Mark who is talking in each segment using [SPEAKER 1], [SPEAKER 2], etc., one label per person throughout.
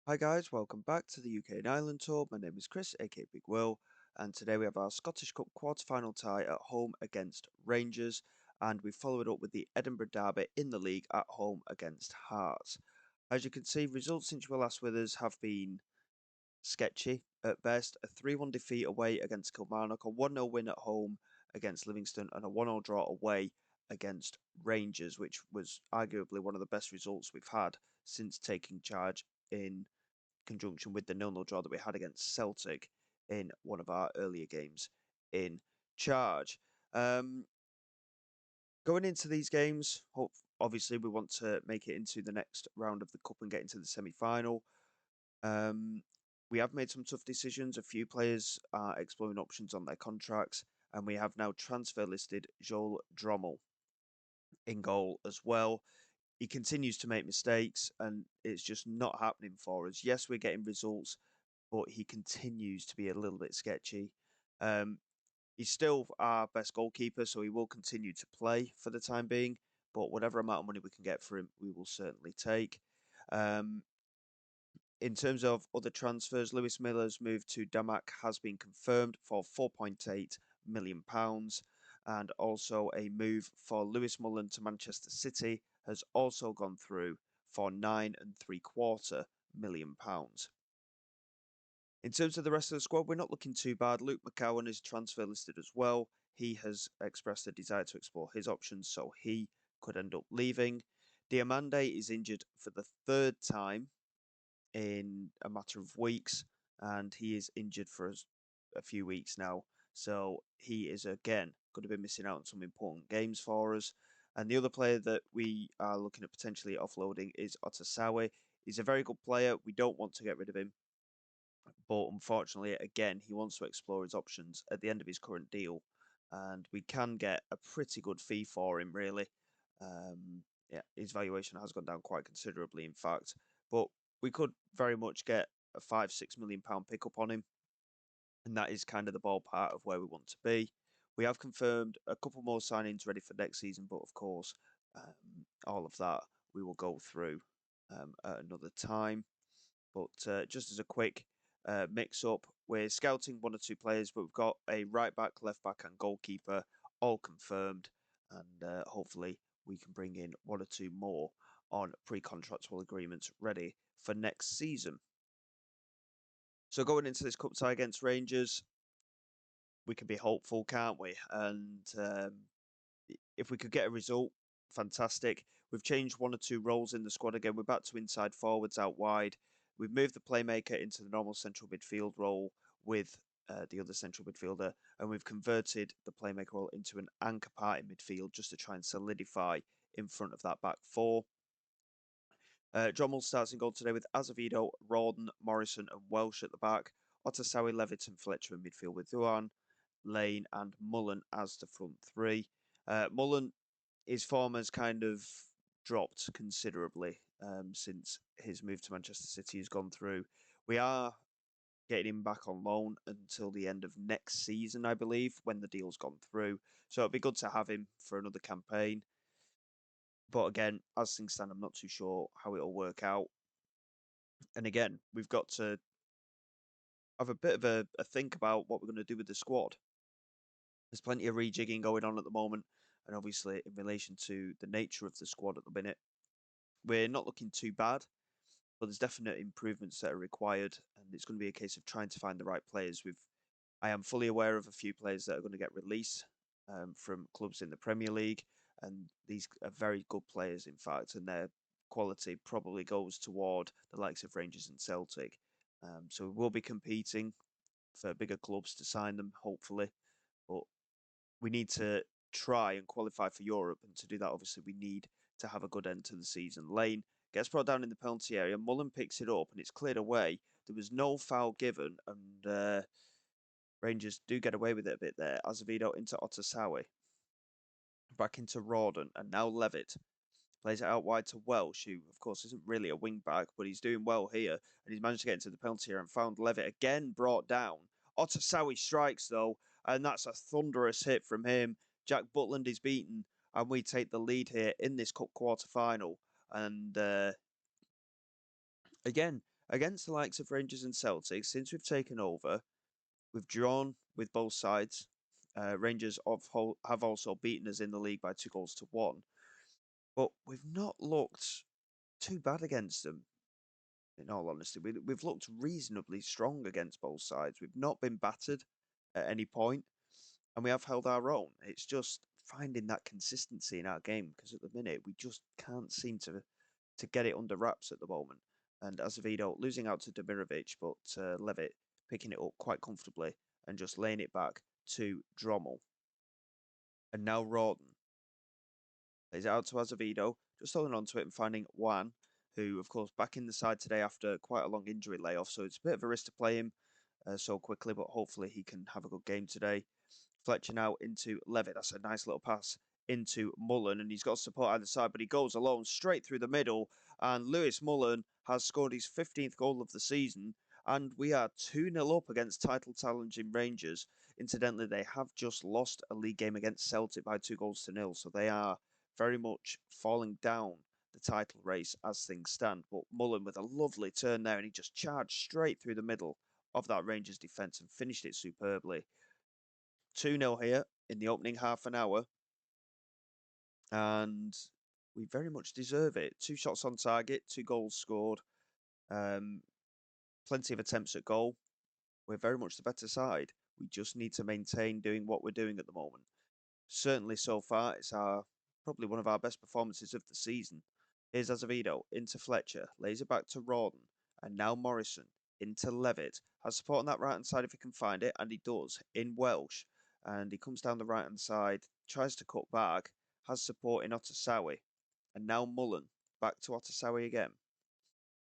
[SPEAKER 1] Hi guys, welcome back to the UK and Ireland tour. My name is Chris, aka Big Will, and today we have our Scottish Cup quarter-final tie at home against Rangers, and we follow it up with the Edinburgh derby in the league at home against Hearts. As you can see, results since you were last with us have been sketchy at best. A 3-1 defeat away against Kilmarnock, a 1-0 win at home against Livingston, and a 1-0 draw away against Rangers, which was arguably one of the best results we've had since taking charge in conjunction with the 0-0 draw that we had against Celtic in one of our earlier games in charge. Going into these games, obviously we want to make it into the next round of the Cup and get into the semi-final. We have made some tough decisions. A few players are exploring options on their contracts, and we have now transfer listed Joel Drommel in goal as well. He continues to make mistakes, and it's just not happening for us. Yes, we're getting results, but he continues to be a little bit sketchy. He's still our best goalkeeper, so he will continue to play for the time being. But whatever amount of money we can get for him, we will certainly take. In terms of other transfers, Lewis Miller's move to Damac has been confirmed for £4.8 million. And also a move for Lewis Mullen to Manchester City has also gone through for £9.75 million. In terms of the rest of the squad, we're not looking too bad. Luke McCowan is transfer listed as well. He has expressed a desire to explore his options, so he could end up leaving. Diamande is injured for the third time in a matter of weeks, and he is injured for a few weeks now. So he is again going to be missing out on some important games for us. And the other player that we are looking at potentially offloading is Otasawi. He's a very good player. We don't want to get rid of him. But unfortunately, again, he wants to explore his options at the end of his current deal. And we can get a pretty good fee for him, really. Yeah, his valuation has gone down quite considerably, in fact. But we could very much get a £5-6 million pickup on him. And that is kind of the ballpark of where we want to be. We have confirmed a couple more signings ready for next season, but of course, all of that we will go through at another time. But just as a quick mix up, we're scouting one or two players, but we've got a right back, left back, and goalkeeper all confirmed. And hopefully, we can bring in one or two more on pre contractual agreements ready for next season. So, going into this cup tie against Rangers, we can be hopeful, can't we? And if we could get a result, fantastic. We've changed one or two roles in the squad again. We're back to inside forwards out wide. We've moved the playmaker into the normal central midfield role with the other central midfielder, and we've converted the playmaker role into an anchor part in midfield just to try and solidify in front of that back four. Drommel starts in goal today with Azevedo, Rawdon, Morrison, and Welsh at the back. Otasawi, Levitt, and Fletcher in midfield with Duan, Lane, and Mullen as the front three. Mullen, his form has kind of dropped considerably since his move to Manchester City has gone through. We are getting him back on loan until the end of next season, I believe, when the deal's gone through. So it'd be good to have him for another campaign. But again, as things stand, I'm not too sure how it'll work out. And again, we've got to have a bit of a think about what we're going to do with the squad. There's plenty of rejigging going on at the moment, and obviously in relation to the nature of the squad at the minute, we're not looking too bad, but there's definite improvements that are required, and it's going to be a case of trying to find the right players. I am fully aware of a few players that are going to get released from clubs in the Premier League, and these are very good players, in fact, and their quality probably goes toward the likes of Rangers and Celtic. So we will be competing for bigger clubs to sign them, hopefully, but we need to try and qualify for Europe, and to do that, obviously, we need to have a good end to the season. Lane gets brought down in the penalty area. Mullen picks it up, and it's cleared away. There was no foul given, and Rangers do get away with it a bit there. Azevedo into Otasawi. Back into Rawdon, and now Levitt. Plays it out wide to Welsh, who, of course, isn't really a wing back, but he's doing well here. And he's managed to get into the penalty area and found Levitt again brought down. Otasawi strikes, though, and that's a thunderous hit from him. Jack Butland is beaten, and we take the lead here in this cup quarter final. And again, Against the likes of Rangers and Celtic, since we've taken over, we've drawn with both sides. Rangers have also beaten us in the league by 2-1, but we've not looked too bad against them. In all honesty, we've looked reasonably strong against both sides. We've not been battered at any point, and we have held our own. It's just finding that consistency in our game because at the minute we just can't seem to get it under wraps at the moment. And Azevedo losing out to Demirovic, but Levitt picking it up quite comfortably and just laying it back to Drommel. And now Rawdon plays it out to Azevedo, just holding on to it and finding Juan, who, of course, back in the side today after quite a long injury layoff. So it's a bit of a risk to play him so quickly, but hopefully he can have a good game today. Fletcher now into Levitt. That's a nice little pass into Mullen, and he's got support either side, but he goes alone straight through the middle. And Lewis Mullen has scored his 15th goal of the season, and we are 2-0 up against title challenging Rangers. Incidentally, they have just lost a league game against Celtic by 2-0, so they are very much falling down the title race as things stand. But Mullen with a lovely turn there, and he just charged straight through the middle of that Rangers defence and finished it superbly. 2-0 here in the opening half an hour, and we very much deserve it. 2 shots on target, 2 goals scored, plenty of attempts at goal. We're very much the better side. We just need to maintain doing what we're doing at the moment. Certainly so far, it's probably one of our best performances of the season. Here's Azevedo into Fletcher, lays it back to Rawdon, and now Morrison into Levitt. Has support on that right-hand side if he can find it, and he does, in Welsh. And he comes down the right-hand side, tries to cut back, has support in Otasawi. And now Mullen, back to Otasawi again.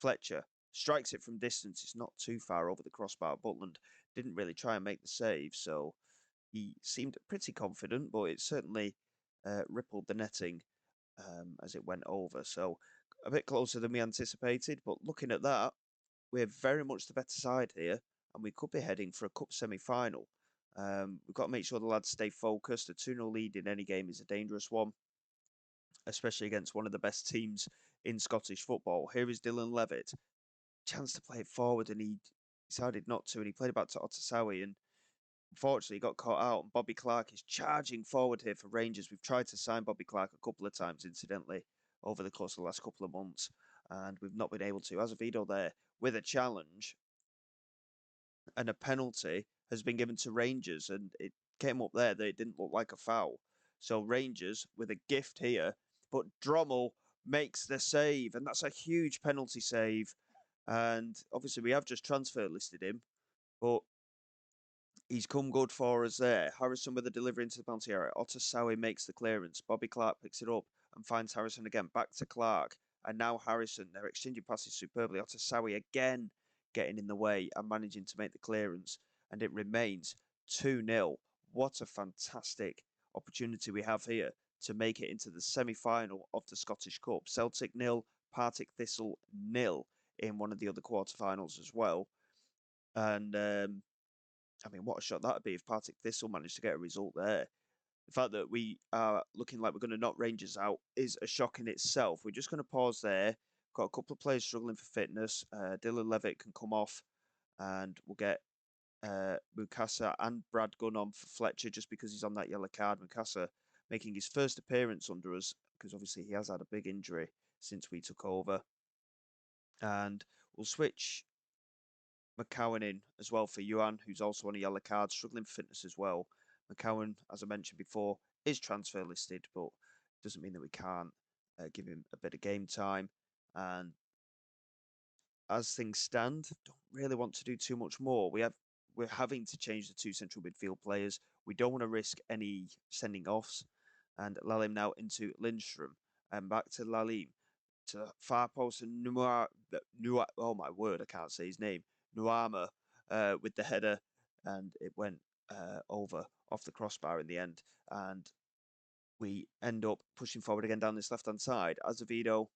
[SPEAKER 1] Fletcher strikes it from distance. It's not too far over the crossbar. Butland didn't really try and make the save, so he seemed pretty confident, but it certainly rippled the netting as it went over. So a bit closer than we anticipated, but looking at that, we're very much the better side here, and we could be heading for a cup semi-final. We've got to make sure the lads stay focused. A 2-0 lead in any game is a dangerous one, especially against one of the best teams in Scottish football. Here is Dylan Levitt. Chance to play it forward, and he decided not to, and he played it back to Otasawi, and unfortunately, he got caught out, and Bobby Clark is charging forward here for Rangers. We've tried to sign Bobby Clark a couple of times, incidentally, over the course of the last couple of months, and we've not been able to. Azevedo there with a challenge, and a penalty has been given to Rangers, and it came up there that it didn't look like a foul. So Rangers with a gift here, but Drommel makes the save, and that's a huge penalty save. And obviously, we have just transfer listed him, but he's come good for us there. Harrison with a delivery into the penalty area. Otasawi makes the clearance. Bobby Clark picks it up and finds Harrison again. Back to Clark. And now Harrison. They're exchanging passes superbly. Otasawi again getting in the way and managing to make the clearance. And it remains 2-0. What a fantastic opportunity we have here to make it into the semi-final of the Scottish Cup. Celtic 0, Partick Thistle 0 in one of the other quarterfinals as well. And I mean, what a shot that would be if Partick Thistle managed to get a result there. The fact that we are looking like we're going to knock Rangers out is a shock in itself. We're just going to pause there. Got a couple of players struggling for fitness. Dylan Levitt can come off, and we'll get Mukasa and Brad Gunn on for Fletcher just because he's on that yellow card. Mukasa making his first appearance under us because obviously he has had a big injury since we took over. And we'll switch McCowan in as well for Yuan, who's also on a yellow card, struggling for fitness as well. McCowan, as I mentioned before, is transfer listed, but doesn't mean that we can't give him a bit of game time. And as things stand, don't really want to do too much more. We're having to change the 2 central midfield players. We don't want to risk any sending offs. And Lalim now into Lindstrom and back to Lalim to far post and oh my word, I can't say his name. Nuama with the header, and it went over off the crossbar in the end. And we end up pushing forward again down this left-hand side. Azevedo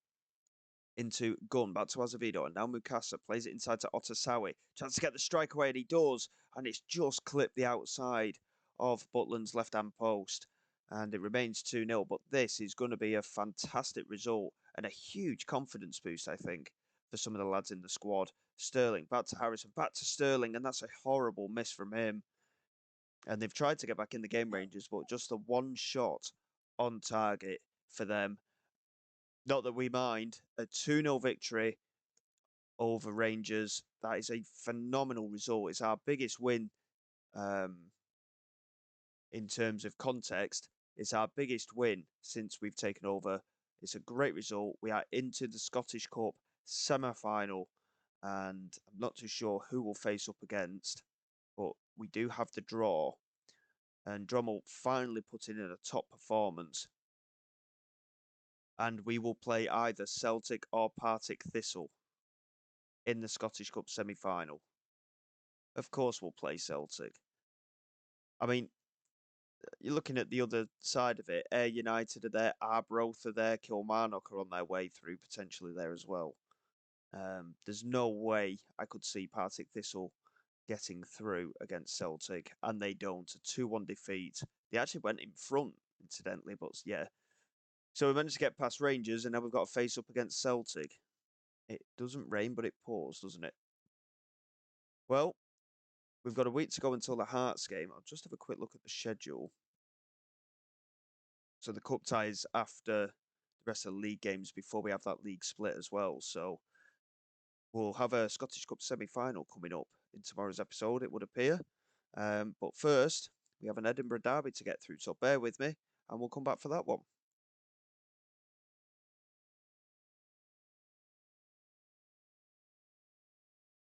[SPEAKER 1] into Gunn, back to Azevedo, and now Mukasa plays it inside to Otasawi. Chance to get the strike away, and he does, and it's just clipped the outside of Butland's left-hand post. And it remains 2-0, but this is going to be a fantastic result and a huge confidence boost, I think, for some of the lads in the squad. Sterling, back to Harrison, back to Sterling, and that's a horrible miss from him. And they've tried to get back in the game, Rangers, but just the one shot on target for them. Not that we mind. A 2-0 victory over Rangers. That is a phenomenal result. It's our biggest win um, in terms of context. It's our biggest win since we've taken over. It's a great result. We are into the Scottish Cup semi-final, and I'm not too sure who we'll face up against, but we do have the draw, and Drummond finally putting in a top performance, and we will play either Celtic or Partick Thistle in the Scottish Cup semi-final. Of course we'll play Celtic. I mean, you're looking at the other side of it. Ayr United are there, Arbroath are there, Kilmarnock are on their way through, potentially there as well. There's no way I could see Partick Thistle getting through against Celtic, and they don't. A 2-1 defeat. They actually went in front, incidentally, but yeah. So we managed to get past Rangers, and now we've got to face up against Celtic. It doesn't rain, but it pours, doesn't it? Well, we've got a week to go until the Hearts game. I'll just have a quick look at the schedule. So the cup ties after the rest of the league games before we have that league split as well. So we'll have a Scottish Cup semi-final coming up in tomorrow's episode, it would appear. But first, we have an Edinburgh derby to get through, so bear with me, and we'll come back for that one.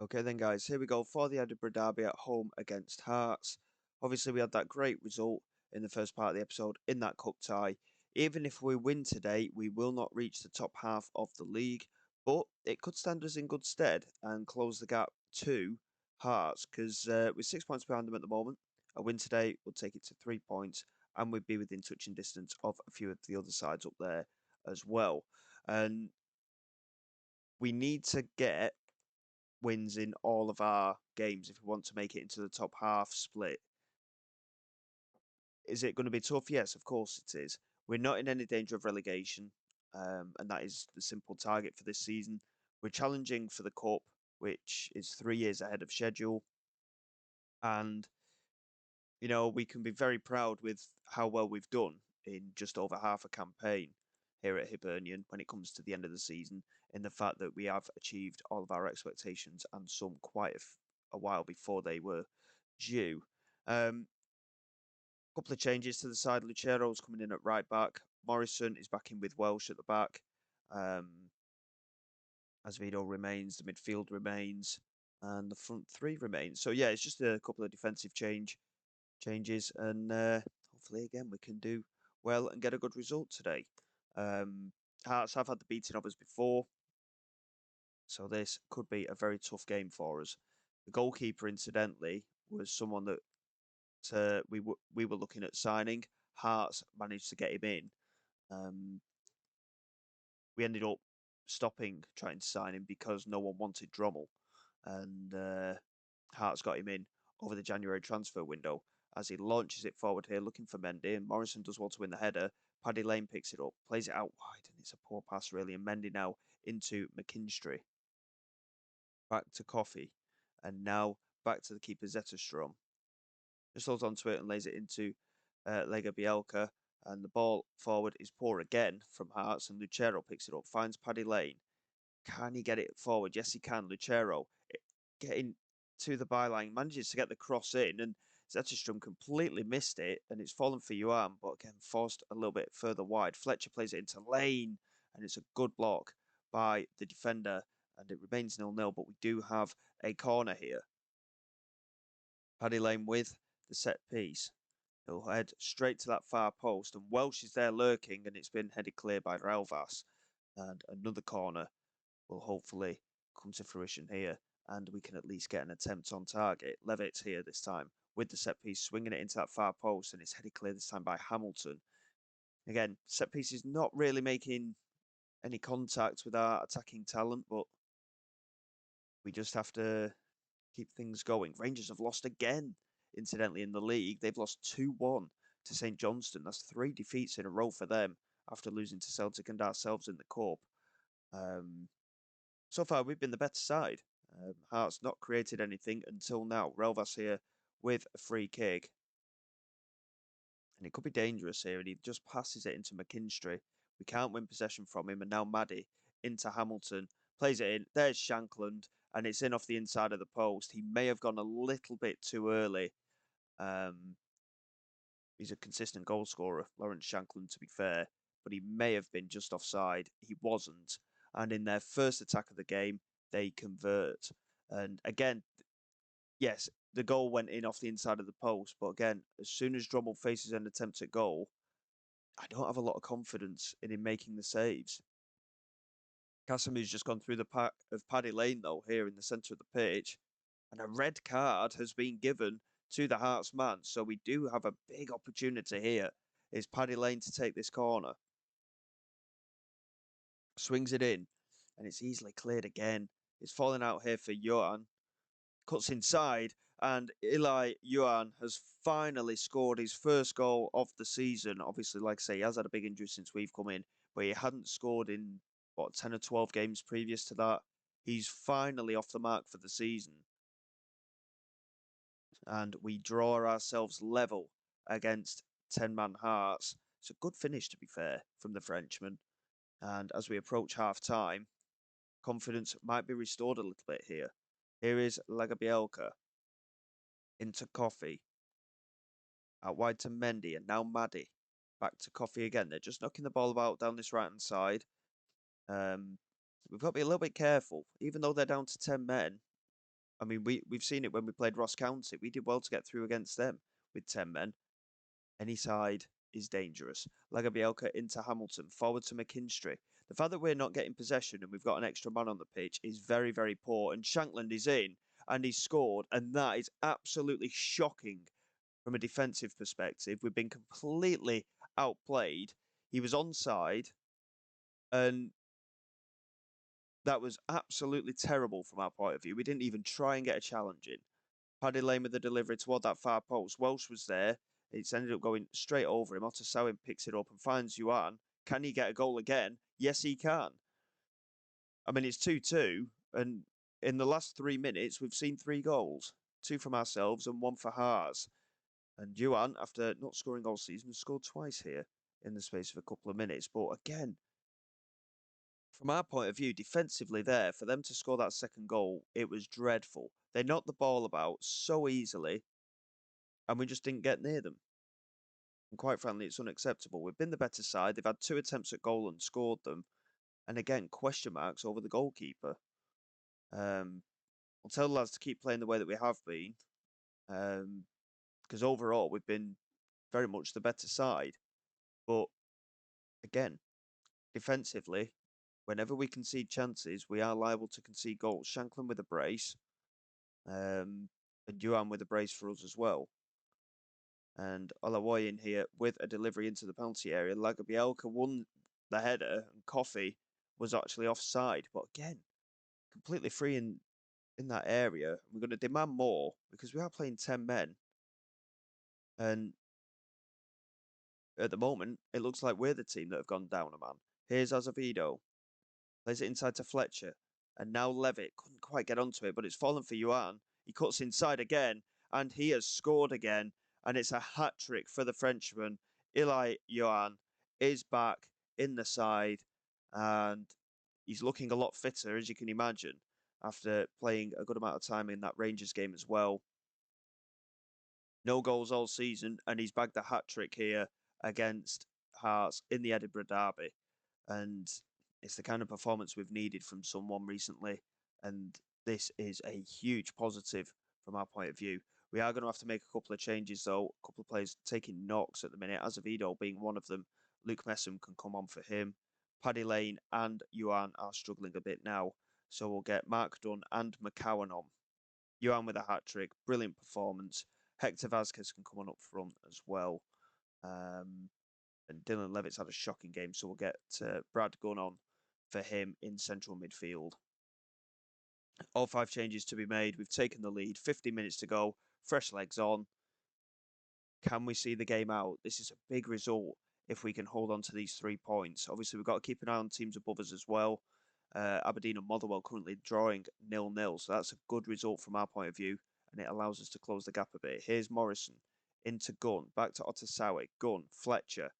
[SPEAKER 1] Okay then, guys, here we go for the Edinburgh derby at home against Hearts. Obviously, we had that great result in the first part of the episode in that cup tie. Even if we win today, we will not reach the top half of the league, but it could stand us in good stead and close the gap to Hearts, because we're 6 points behind them at the moment. A win today would take it to 3 points, and we'd be within touching distance of a few of the other sides up there as well. And we need to get wins in all of our games if we want to make it into the top half split. Is it going to be tough? Yes, of course it is. We're not in any danger of relegation, and that is the simple target for this season. We're challenging for the Cup, which is 3 years ahead of schedule, and we can be very proud with how well we've done in just over half a campaign here at Hibernian when it comes to the end of the season, in the fact that we have achieved all of our expectations and some quite a while before they were due. Couple of changes to the side. Lucero's coming in at right back. Morrison is back in with Welsh at the back. Asvedo remains. The midfield remains. And the front three remains. So, yeah, it's just a couple of defensive changes. And hopefully, again, we can do well and get a good result today. Hearts have had the beating of us before. So this could be a very tough game for us. The goalkeeper, incidentally, was someone that we were looking at signing. Hearts managed to get him in. We ended up stopping trying to sign him because no one wanted Drommel, and Hearts got him in over the January transfer window. As he launches it forward here, looking for Mendy, and Morrison does well to win the header. Paddy Lane picks it up, plays it out wide, and it's a poor pass really. And Mendy now into McKinstry. Back to Coffey, and now back to the keeper Zetterstrom. Just holds onto it and lays it into Lega Bielka, and the ball forward is poor again from Hearts, and Lucero picks it up, finds Paddy Lane. Can he get it forward? Yes, he can. Lucero getting to the byline, manages to get the cross in, and Zetterstrom completely missed it, and it's fallen for Yuan, but again, forced a little bit further wide. Fletcher plays it into Lane, and it's a good block by the defender, and it remains 0-0, but we do have a corner here. Paddy Lane with the set piece. He'll head straight to that far post, and Welsh is there lurking, and it's been headed clear by Relvas. And another corner will hopefully come to fruition here, and we can at least get an attempt on target. Levitt's here this time with the set piece, swinging it into that far post, and it's headed clear this time by Hamilton. Again, set piece is not really making any contact with our attacking talent, but we just have to keep things going. Rangers have lost again, incidentally, in the league. They've lost 2-1 to St Johnstone. That's 3 defeats in a row for them after losing to Celtic and ourselves in the Cup. So far, we've been the better side. Hearts not created anything until now. Relvas here with a free kick. And it could be dangerous here. And he just passes it into McKinstry. We can't win possession from him. And now Maddie into Hamilton. Plays it in. There's Shankland. And it's in off the inside of the post. He may have gone a little bit too early. He's a consistent goal scorer, Lawrence Shankland, to be fair. But he may have been just offside. He wasn't. And in their first attack of the game, they convert. And again, yes, the goal went in off the inside of the post. But again, as soon as Drummond faces an attempt at goal, I don't have a lot of confidence in him making the saves. Casimir's just gone through the pack of Paddy Lane, though, here in the centre of the pitch. And a red card has been given to the Hearts man. So we do have a big opportunity here. Is Paddy Lane to take this corner? Swings it in. And it's easily cleared again. It's falling out here for Johan. Cuts inside. And Eli Yuan has finally scored his first goal of the season. Obviously, like I say, he has had a big injury since we've come in, but he hadn't scored in, 10 or 12 games previous to that. He's finally off the mark for the season. And we draw ourselves level against 10-man Hearts. It's a good finish, to be fair, from the Frenchman. And as we approach half-time, confidence might be restored a little bit here. Here is Lagabielka into Coffee. Out wide to Mendy, and now Maddie. Back to Coffee again. They're just knocking the ball about down this right-hand side. We've got to be a little bit careful. Even though they're down to 10 men, I mean, we've seen it when we played Ross County. We did well to get through against them with 10 men. Any side is dangerous. Lagabielka into Hamilton, forward to McKinstry. The fact that we're not getting possession and we've got an extra man on the pitch is very, very poor. And Shankland is in and he's scored. And that is absolutely shocking from a defensive perspective. We've been completely outplayed. He was onside, and that was absolutely terrible from our point of view. We didn't even try and get a challenge in. Paddy Lane with the delivery toward that far post. Welsh was there. It's ended up going straight over him. Otasawin picks it up and finds Yuan. Can he get a goal again? Yes, he can. I mean, it's 2-2, and in the last 3 minutes, we've seen 3 goals. 2 from ourselves and 1 for Haas. And Yuan, after not scoring all season, scored twice here in the space of a couple of minutes. But again, from our point of view, defensively there, for them to score that second goal, it was dreadful. They knocked the ball about so easily, and we just didn't get near them. And quite frankly, it's unacceptable. We've been the better side. They've had 2 attempts at goal and scored them. And again, question marks over the goalkeeper. I'll tell the lads to keep playing the way that we have been. Because overall, we've been very much the better side. But again, defensively, whenever we concede chances, we are liable to concede goals. Shankland with a brace, and Yuan with a brace for us as well. And Olawoy in here with a delivery into the penalty area. Lagabielka won the header, and Coffee was actually offside. But again, completely free in that area. We're going to demand more because we are playing 10 men. And at the moment, it looks like we're the team that have gone down a man. Here's Azevedo. Plays it inside to Fletcher. And now Levitt couldn't quite get onto it, but it's fallen for Yuan. He cuts inside again, and he has scored again. And it's a hat-trick for the Frenchman. Eli Yuan is back in the side, and he's looking a lot fitter, as you can imagine, after playing a good amount of time in that Rangers game as well. No goals all season, and he's bagged a hat-trick here against Hearts in the Edinburgh derby. And it's the kind of performance we've needed from someone recently. And this is a huge positive from our point of view. We are going to have to make a couple of changes, though. A couple of players taking knocks at the minute. Azevedo being one of them. Luke Messam can come on for him. Paddy Lane and Yuan are struggling a bit now. So we'll get Mark Dunn and McCowan on. Yuan with a hat-trick. Brilliant performance. Hector Vazquez can come on up front as well. And Dylan Levitt's had a shocking game, so we'll get Brad Gunn on for him in central midfield. All 5 changes to be made. We've taken the lead. 50 minutes to go. Fresh legs on. Can we see the game out? This is a big result if we can hold on to these 3 points. Obviously, we've got to keep an eye on teams above us as well. Aberdeen and Motherwell currently drawing 0-0, so that's a good result from our point of view, and it allows us to close the gap a bit. Here's Morrison into Gunn, back to Otasawi, Gunn, Fletcher,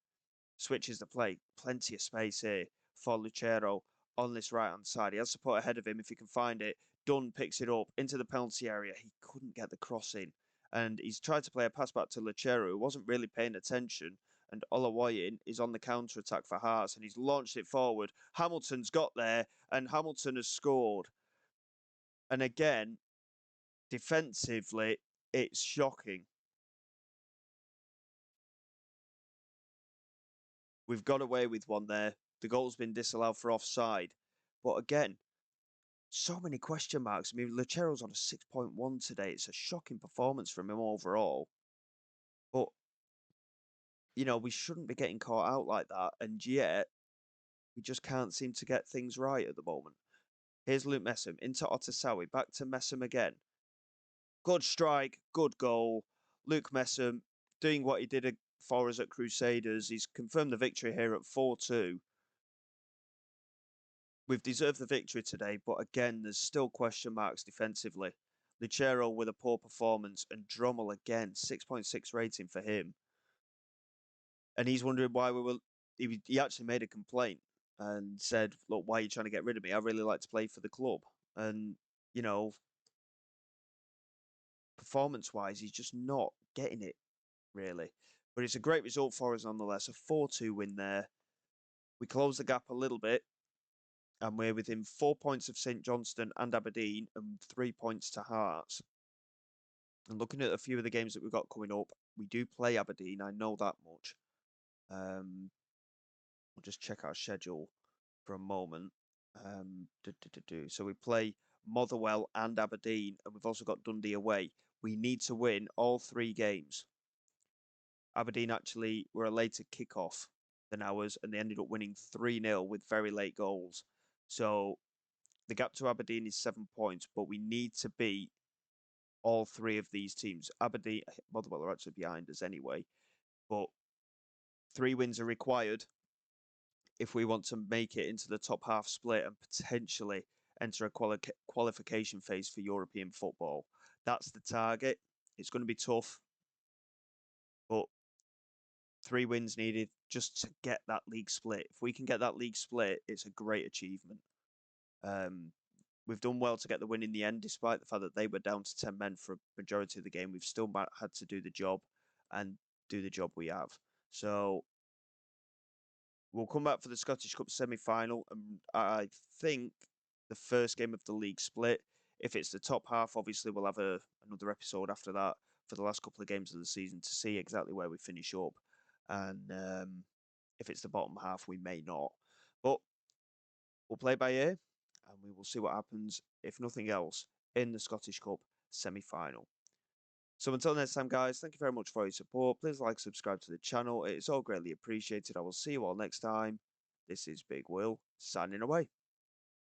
[SPEAKER 1] switches the play, plenty of space here for Lucero on this right-hand side. He has support ahead of him if he can find it. Dunn picks it up into the penalty area. He couldn't get the cross in, and he's tried to play a pass back to Lucero, who wasn't really paying attention, and Olawayin is on the counter-attack for Hearts, and he's launched it forward. Hamilton's got there, and Hamilton has scored. And again, defensively, it's shocking. We've got away with one there. The goal's been disallowed for offside. But again, so many question marks. I mean, Lucero's on a 6.1 today. It's a shocking performance from him overall. But, you know, we shouldn't be getting caught out like that. And yet, we just can't seem to get things right at the moment. Here's Luke Messam into Otasawi. Back to Messam again. Good strike. Good goal. Luke Messam doing what he did for us at Crusaders. He's confirmed the victory here at 4-2. We've deserved the victory today, but again, there's still question marks defensively. Lucero with a poor performance, and Drummel again, 6.6 rating for him. And he's wondering why we were... He actually made a complaint and said, look, why are you trying to get rid of me? I really like to play for the club. And, you know, performance-wise, he's just not getting it, really. But it's a great result for us nonetheless. A 4-2 win there. We close the gap a little bit, and we're within 4 points of St Johnstone and Aberdeen and 3 points to Hearts. And looking at a few of the games that we've got coming up, we do play Aberdeen, I know that much. We'll just check our schedule for a moment. So we play Motherwell and Aberdeen, and we've also got Dundee away. We need to win all 3 games. Aberdeen actually were a later kickoff than ours, and they ended up winning 3-0 with very late goals. So the gap to Aberdeen is 7 points, but we need to beat all 3 of these teams. Aberdeen, Motherwell are actually behind us anyway, but 3 wins are required if we want to make it into the top half split and potentially enter a qualification phase for European football. That's the target. It's going to be tough, but 3 wins needed just to get that league split. If we can get that league split, it's a great achievement. We've done well to get the win in the end, despite the fact that they were down to 10 men for a majority of the game. We've still had to do the job and do the job we have. So we'll come back for the Scottish Cup semi-final, and I think the first game of the league split. If it's the top half, obviously we'll have another episode after that for the last couple of games of the season to see exactly where we finish up. And if it's the bottom half, we may not. But we'll play by ear, and we will see what happens, if nothing else, in the Scottish Cup semi-final. So until next time, guys, thank you very much for your support. Please like, subscribe to the channel. It's all greatly appreciated. I will see you all next time. This is Big Will, signing away.